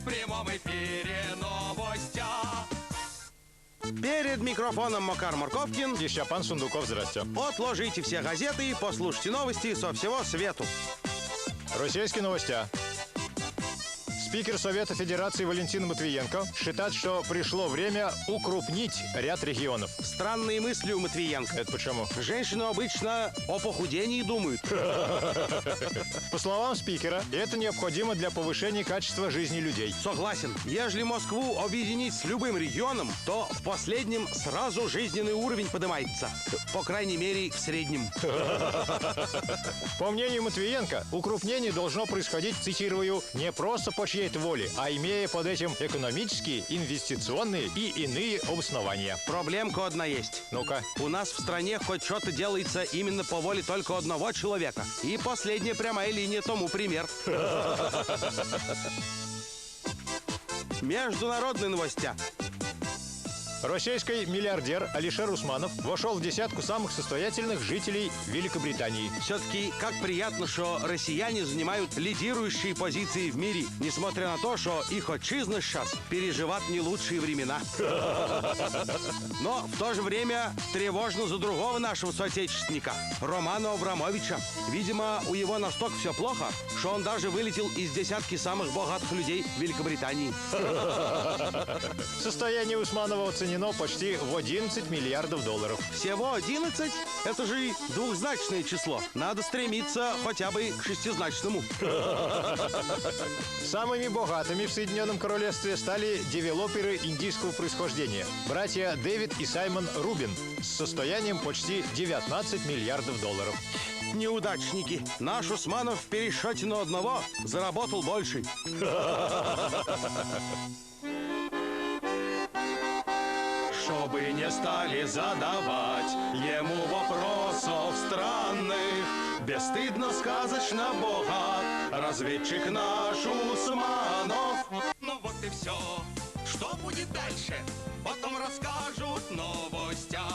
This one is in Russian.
в прямом эфире новостя. Перед микрофоном Макар Марковкин и Щапан Сундуков. Здрасте. Отложите все газеты и послушайте новости со всего свету. Российские новости. Спикер Совета Федерации Валентин Матвиенко считает, что пришло время укрупнить ряд регионов. Странные мысли у Матвиенко. Это почему? Женщины обычно о похудении думают. По словам спикера, это необходимо для повышения качества жизни людей. Согласен. Если Москву объединить с любым регионом, то в последнем сразу жизненный уровень поднимается. По крайней мере, в среднем. По мнению Матвиенко, укрупнение должно происходить, цитирую, не просто по чьей-то воле, а имея под этим экономические, инвестиционные и иные обоснования. Проблемка одна есть. Ну-ка. У нас в стране хоть что-то делается именно по воле только одного человека. И последняя прямая линия тому пример. Международные новости. Российский миллиардер Алишер Усманов вошел в десятку самых состоятельных жителей Великобритании. Все-таки как приятно, что россияне занимают лидирующие позиции в мире, несмотря на то, что их отчизна сейчас переживает не лучшие времена. Но в то же время тревожно за другого нашего соотечественника, Романа Абрамовича. Видимо, у его настолько все плохо, что он даже вылетел из десятки самых богатых людей Великобритании. Состояние Усманова оценено почти в 11 миллиардов долларов. Всего 11? Это же двухзначное число. Надо стремиться хотя бы к шестизначному. Самыми богатыми в Соединенном Королевстве стали девелоперы индийского происхождения. Братья Дэвид и Саймон Рубин с состоянием почти 19 миллиардов долларов. Неудачники. Наш Усманов в пересчете на одного заработал больше. Чтобы не стали задавать ему вопросов странных, бесстыдно, сказочно богат разведчик наш Усманов. Ну вот и все. Что будет дальше? Потом расскажут новостя.